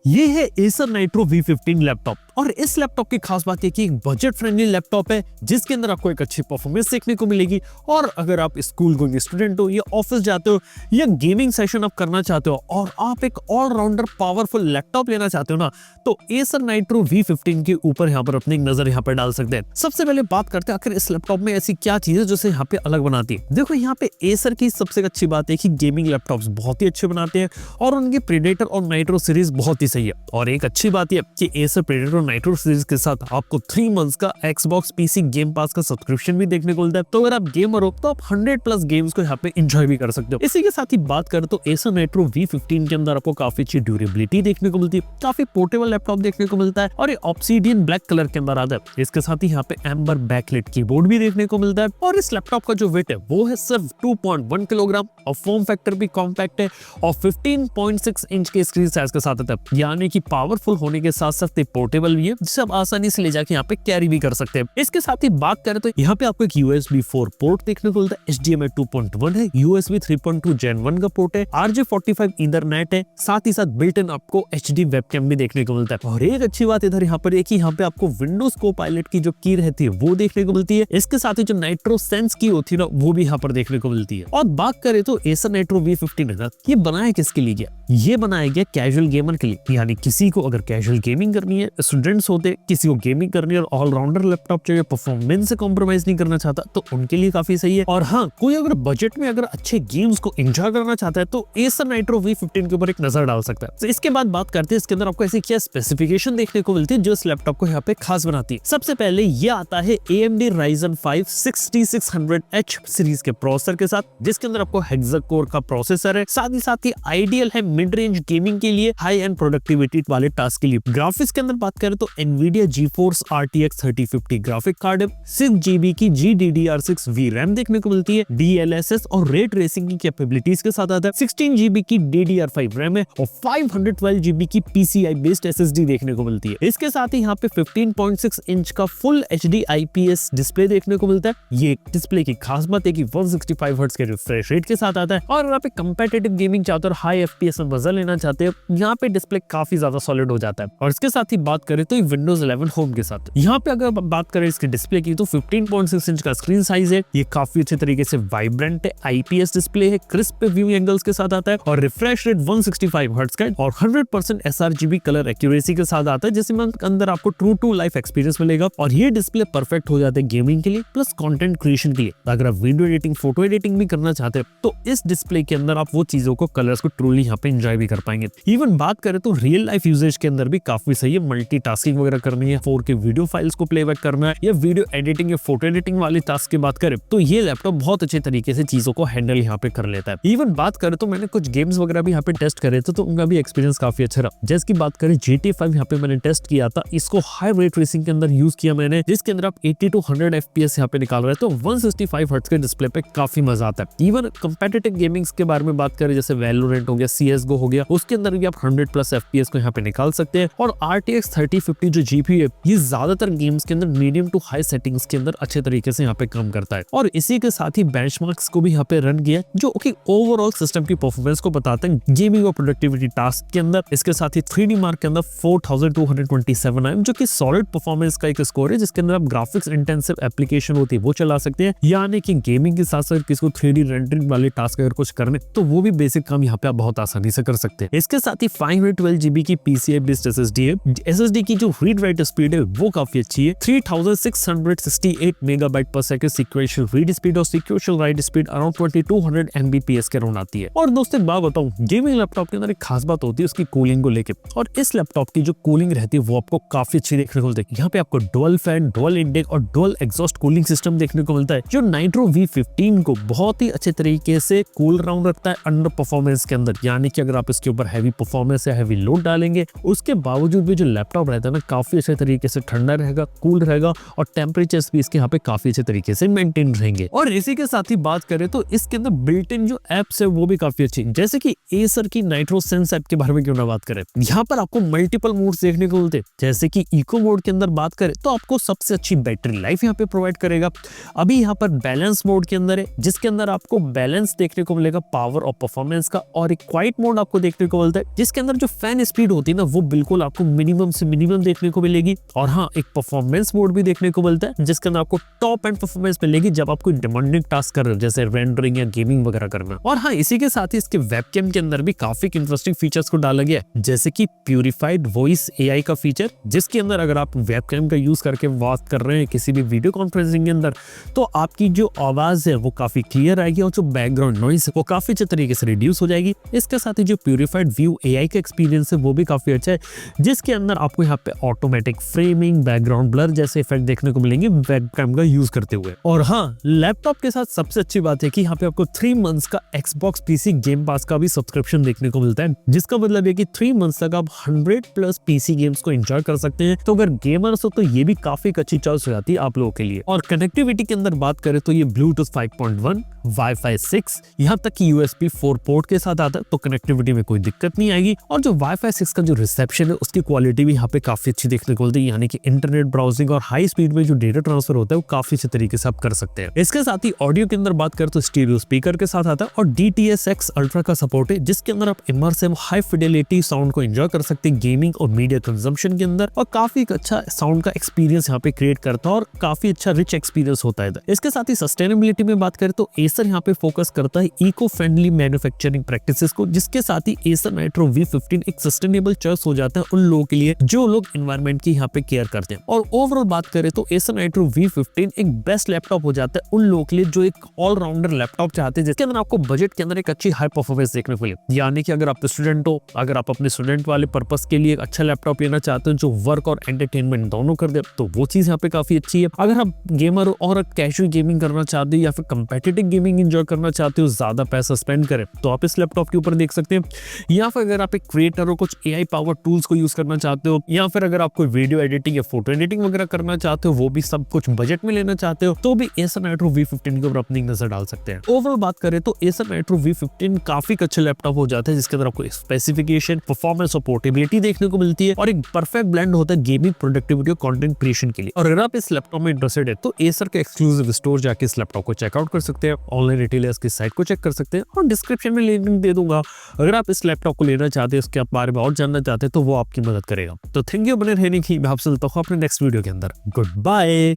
ये है Acer Nitro V15 laptop. और इस लैपटॉप की खास बात है कि एक बजट फ्रेंडली लैपटॉप है जिसके अंदर आपको एक अच्छी परफॉर्मेंस देखने को मिलेगी। और अगर आप स्कूल गोइंग स्टूडेंट हो या ऑफिस जाते हो या गेमिंग सेशन आप करना चाहते हो और आप एक ऑलराउंडर पावरफुल लैपटॉप लेना चाहते हो ना, तो Acer Nitro V15 के ऊपर यहाँ पर अपनी एक नजर यहाँ पर डाल सकते हैं। सबसे पहले बात करते हैं आखिर इस लैपटॉप में ऐसी क्या चीज है जो इसे यहाँ पे अलग बनाती है। देखो यहाँ पे Acer की सबसे अच्छी बात है कि गेमिंग लैपटॉप्स बहुत ही अच्छे बनाते हैं और उनके प्रेडेटर और नाइट्रो सीरीज बहुत ही सही है। और एक अच्छी बात है कि Acer प्रेडेटर और नाइट्रो सीरीज के साथ आपको 3 मंथ्स का Xbox PC गेम पास का सब्सक्रिप्शन भी देखने को मिलता है। तो अगर आप गेमर हो तो आप 100+ गेम्स को यहाँ पे एंजॉय भी कर सकते हो। इसी के साथ ही बात करें तो Acer Nitro V15 के अंदर आपको काफी अच्छी ड्यूरेबिलिटी देखने को मिलती है, काफी पोर्टेबल लैपटॉप देखने को मिलता है और ये ऑब्सीडियन ब्लैक कलर के अंदर आता है। इसके साथ ही यहाँ पे एम्बर बैकलाइट कीबोर्ड भी देखने को मिलता है और इस लैपटॉप का जो वेट है वो है सिर्फ 2.1 किलोग्राम और फॉर्म फैक्टर भी कॉम्पैक्ट है और 15.6 इंच के स्क्रीन साइज के साथ आता है, यानी कि पावरफुल होने के साथ साथ पोर्टेबल भी है जिसे आप आसानी से ले जाके यहाँ पे कैरी भी कर सकते हैं। इसके साथ ही बात करें तो यहाँ पे आपको एक USB 4 पोर्ट देखने को मिलता है, HDMI 2.1 है, USB 3.2 Gen 1 का पोर्ट है, RJ45 ईथरनेट है, साथ ही साथ बिल्ट इन आपको HD वेबकैम भी देखने को मिलता है। और एक अच्छी बात इधर यहाँ पर यहाँ पे आपको विंडोज को-पायलट की जो की रहती है वो देखने को मिलती है। इसके साथ ही जो नाइट्रो सेंस की होती है ना वो भी यहाँ पर देखने को मिलती है। और बात करें तो Acer Nitro V15 है ये बनाया किसके लिए गया? ये बनाया गया कैजुअल गेमर के लिए, यानी किसी को अगर कैजुअल गेमिंग करनी है, स्टूडेंट्स होते किसी को गेमिंग करनी है और ऑलराउंडर लैपटॉप चाहिए, परफॉर्मेंस से कॉम्प्रोमाइज नहीं करना चाहता तो उनके लिए काफी सही है। और हाँ, कोई अगर बजट में अगर अच्छे गेम्स को एंजॉय करना चाहता है तो Acer Nitro V15 के ऊपर एक नजर डाल सकता है। तो इसके बाद बात करते हैं इसके अंदर आपको ऐसी क्या स्पेसिफिकेशन देखने को मिलती है जो इस लैपटॉप को यहाँ पे खास बनाती है। सबसे पहले ये आता है AMD Ryzen 5 6600H सीरीज के प्रोसेसर के साथ, जिसके अंदर आपको हेक्सा कोर का प्रोसेसर है, साथ ही आइडियल है मिड रेंज गेमिंग के लिए, हाई एंड प्रोडक्टिविटी वाले टास्क के लिए। ग्राफिक्स के अंदर बात करें तो Nvidia GeForce RTX 3050 graphic card है, 6GB की GDDR6 VRAM देखने को मिलती है, DLSS और रे ट्रेसिंग की कैपेबिलिटीज के साथ आता है, 16GB की DDR5 RAM है और 512GB की PCI बेस्ड SSD देखने को मिलती है। इसके साथ ही यहाँ पे 15.6 इंच का फुल HD IPS डिस्प्ले देखने को मिलता है। ये डिस्प्ले की खास बात है कि 165 हर्ट्ज के रिफ्रेश रेट के साथ आता है और अगर आप एक कंपेटिटिव गेमिंग चाहते हो और हाई FPS में मजा लेना चाहते हो, यहाँ पे डिस्प्ले काफी ज्यादा सॉलिड हो जाता है। और इसके साथ ही बात करें तो विंडोज 11 होम के साथ यहाँ पे अगर बात करें इसके डिस्प्ले की तो 15.6 इंच का स्क्रीन साइज है, ये काफी अच्छे तरीके से वाइब्रेंट है, IPS डिस्प्ले है, क्रिस्प व्यू एंगल्स के साथ आता है और रिफ्रेश रेट 165 हर्ट्ज का और 100% sRGB कलर एक्यूरेसी के साथ आता है, जिसमें अंदर आपको ट्रू टू लाइफ एक्सपीरियंस मिलेगा। और ये डिस्प्ले परफेक्ट हो जाता है गेमिंग के लिए प्लस कंटेंट क्रिएशन के लिए। अगर आप वीडियो एडिटिंग, फोटो एडिटिंग भी करना चाहते हैं तो इस डिस्प्ले के अंदर आप वो चीजों को, कलर्स को ट्रूली यहाँ पे एंजॉय भी कर पाएंगे। इवन बात करें तो रियल लाइफ यूजेज के अंदर भी काफी सही है, मल्टीटास्किंग वगैरह करनी है, 4K वीडियो फाइल्स को प्लेबैक करना है या वीडियो एडिटिंग या फोटो एडिटिंग वाली टास्क की बात करें तो ये लैपटॉप बहुत अच्छे तरीके से चीजों को हैंडल यहाँ पे कर लेता है। इवन बात करें तो मैंने कुछ गेम्स वगैरह भी यहाँ पे टेस्ट करे थे तो उनका भी एक्सपीरियंस काफी अच्छा रहा। जैसे की बात करें GTA 5 यहाँ पे मैंने टेस्ट किया था, इसको हाई रे ट्रेसिंग के अंदर यूज किया मैंने, जिसके अंदर आप 80 to 100 FPS यहाँ पे निकाल रहे तो 165 हर्ट्ज के डिस्प्ले पे काफी मजा आता है। इवन कंपेटिटिव गेमिंग्स के बारे में बात करें जैसे वैलोरेंट हो गया, CSGO हो गया, उसके अंदर भी आप 100+ FPS को यहाँ पे निकाल सकते हैं। और RTX 3050 जो GPU है ये ज्यादातर गेम्स के अंदर मीडियम टू हाई सेटिंग्स के अंदर अच्छे तरीके से यहाँ पे काम करता है। और इसी के साथ ही बेंचमार्क्स को भी यहाँ पे रन किया जो कि ओवरऑल सिस्टम की परफॉर्मेंस को बताते हैं गेमिंग और प्रोडक्टिविटी टास्क के अंदर। इसके साथ ही 3D मार्क के अंदर 4227 IM जो कि सॉलिड परफॉर्मेंस का एक स्कोर है, जिसके अंदर आप ग्राफिक्स इंटेंसिव एप्लीकेशन होती है वो चला सकते हैं, यानी कि गेमिंग के साथ साथ किसी को 3D रेंडरिंग वाले टास्क अगर कुछ करने तो वो भी बेसिक काम यहाँ पे आप बहुत आसानी से कर सकते हैं। इसके साथ ही 512GB की PCI बेस्ड SSD है, SSD की जो रीड राइट स्पीड है वो काफी अच्छी है, 3668 MB/s सीक्वेंशियल रीड स्पीड और sequential right speed around 2200 Mbps के अराउंड आती है। और दोस्तों एक बात बताऊं, गेमिंग लैपटॉप के अंदर एक खास बात होती है उसकी कूलिंग को लेके, और इस लैपटॉप की जो कूलिंग रहती है वो आपको काफी अच्छी देखने को मिलती है। यहाँ पे आपको डुअल फैन, डुअल इनटेक और डुअल एग्जॉस्ट कूलिंग सिस्टम देखने को मिलता है जो Nitro V15 को बहुत ही अच्छे तरीके से कूल डाउन रखता है अंडर परफॉर्मेंस के अंदर, यानी कि अगर आप इसके ऊपर हैवी परफॉर्मेंस या हैवी लोड डालेंगे उसके बावजूद भी जो लैपटॉप रहता है ना काफी अच्छे तरीके से ठंडा रहेगा, कूल रहेगा और टेम्परेचर्स भी इसके यहाँ पे काफी अच्छे तरीके से मेंटेन रहेंगे। और इसी के साथ ही बात करें तो इसके अंदर बिल्ट इन जो एप्स है वो भी काफी अच्छी, जैसे कि एसर की नाइट्रो सेंस ऐप के बारे में क्यों ना बात करें। यहाँ पर आपको मल्टीपल मोड्स देखने को मिलते हैं, जैसे कि इको मोड के अंदर बात करें तो आपको सबसे अच्छी बैटरी लाइफ यहाँ पे प्रोवाइड करेगा। अभी यहाँ पर बैलेंस मोड के अंदर है, जिसके अंदर आपको बैलेंस देखने को मिलेगा पावर और परफॉर्मेंस का। और एक क्वाइट मोड आपको देखने को मिलता है, जिसके अंदर जो फैन स्पीड होती है ना वो बिल्कुल आपको मिनिमम से मिनिमम देखने को मिलेगी। और हाँ, एक परफॉर्मेंस मोड भी देखने को मिलता है, जिसके अंदर आपको टॉप एंड परफॉर्मेंस मिलेगी जब आप कोई डिमांडिंग टास्क कर रहे हो, जैसे रेंडरिंग या गेमिंग वगैरह करना। और हाँ, इसी के साथ ही इसके वेबकैम के अंदर भी काफी इंटरेस्टिंग फीचर्स को डाला गया है, जैसे कि प्यूरिफाइड वॉइस एआई का फीचर, जिसके अंदर अगर आप वेबकैम का यूज करके बात कर रहे हैं किसी भी वीडियो कॉन्फ्रेंसिंग के अंदर, तो आपकी जो आवाज है वो काफी क्लियर आएगी और जो बैकग्राउंड नॉइस है वो काफी अच्छे तरीके से रिड्यूस हो जाएगी। इसके साथ ही जो प्यूरिफाइड व्यू एआई का एक्सपीरियंस है वो भी काफी अच्छा है, जिसके अंदर आपको यहाँ पे ऑटोमेटिक फ्रेमिंग, बैकग्राउंड ब्लर जैसे इफेक्ट देखने को मिलेंगे वेबकैम का यूज करते हुए। और हाँ, लैपटॉप के साथ सबसे अच्छी बात है कि यहाँ पे आपको 3 मंथ्स का Xbox PC गेम पास का भी सब्सक्रिप्शन देखने को मिलता है, जिसका मतलब है कि 3 मंथ्स तक आप 100+ PC गेम्स को एंजॉय कर सकते हैं। तो अगर गेमर्स हो तो ये भी काफी अच्छी चॉइस हो जाती है आप लोगों के लिए। और कनेक्टिविटी के अंदर बात करें तो ये ब्लूटूथ 5.1, Wi-Fi 6, यहाँ तक कि USB 4 पोर्ट के साथ आता है, तो कनेक्टिविटी में कोई दिक्कत नहीं आएगी। और जो Wi-Fi 6 का जो रिसेप्शन है उसकी क्वालिटी भी यहाँ पे काफी अच्छी देखने को मिलती है, यानी कि इंटरनेट ब्राउजिंग और हाई स्पीड में जो डेटा ट्रांसफर होता है वो काफी अच्छे तरीके से आप कर सकते हैं। इसके साथ ही ऑडियो के अंदर बात करें तो स्टीरियो स्पीकर के साथ आता है और DTS-X अल्ट्रा का सपोर्ट है, जिसके अंदर आप इमर्सिव हाई फिडेलिटी साउंड को एंजॉय कर सकते हैं गेमिंग और मीडिया कंजम्पशन के अंदर, और काफी अच्छा साउंड का एक्सपीरियंस यहाँ पे क्रिएट करता है और काफी अच्छा रिच एक्सपीरियंस होता है। इसके साथ ही सस्टेनेबिलिटी में बात करें तो एसर यहाँ पे फोकस करता है इको फ्रेंडली मैन्युफैक्चरिंग प्रैक्टिसेस को, जिसके साथ ही एसर नाइट्रो V15 एक सस्टेनेबल चॉइस हो जाता है उन लोगों के लिए जो लोग एनवायरनमेंट की यहाँ पे केयर करते हैं। और ओवरऑल बात करें तो एसर नाइट्रो V15 एक बेस्ट लैपटॉप हो जाता है उन लोगों के लिए जो एक ऑलराउंडर लैपटॉप चाहते हैं, जिसके अंदर आपको बजट के अंदर एक अच्छी हाई परफॉर्मेंस देखने को मिले। यानी कि अगर आप स्टूडेंट हो, अगर आप अपने स्टूडेंट वाले पर्पस के लिए एक अच्छा लैपटॉप लेना चाहते हो जो वर्क और एंटरटेनमेंट दोनों कर दे, तो वो चीज यहाँ पे काफी अच्छी है। अगर आप गेमर हो और कैजुअल गेमिंग करना चाहते हो या फिर कंपेटिटिव गेमिंग एंजॉय करना चाहते हो, ज्यादा पैसा स्पेंड करें, तो आप इस लैपटॉप के ऊपर देख सकते हैं। या फिर अगर आप एक क्रिएटर हो, कुछ AI पावर टूल्स को यूज करना चाहते हो, या फिर अगर आप कोई वीडियो एडिटिंग या फोटो एडिटिंग वगैरह करना चाहते हो, वो भी सब कुछ बजट में लेना चाहते हो, तो भी एसर नाइट्रो V15 के ऊपर अपनी नजर डाल सकते हैं। ओवरऑल बात करें तो एसर नाइट्रो V15 काफी अच्छा लैपटॉप हो जाता है, जिसके अंदर आपको स्पेसिफिकेशन, परफॉर्मेंस और पोर्टेबिलिटी देखने को मिलती है और एक परफेक्ट ब्लेंड होता है गेमिंग, प्रोडक्टिविटी और कंटेंट क्रिएशन के लिए। और अगर आप इस लैपटॉप में इंटरेस्टेड है तो एसर के एक्सक्लूसिव स्टोर जाके इस लैपटॉप को चेकआउट कर सकते हैं, ऑनलाइन रिटेलर्स की साइट को चेक कर सकते हैं और डिस्क्रिप्शन में लिंक दे दूंगा। अगर आप इस लैपटॉप को लेना चाहते हैं, इसके बारे में और जानना चाहते हैं, तो वो आपकी मदद करेगा। तो थैंक यू बने रहने की। मैं आपसे मिलता हूं अपने नेक्स्ट वीडियो के अंदर। Good bye.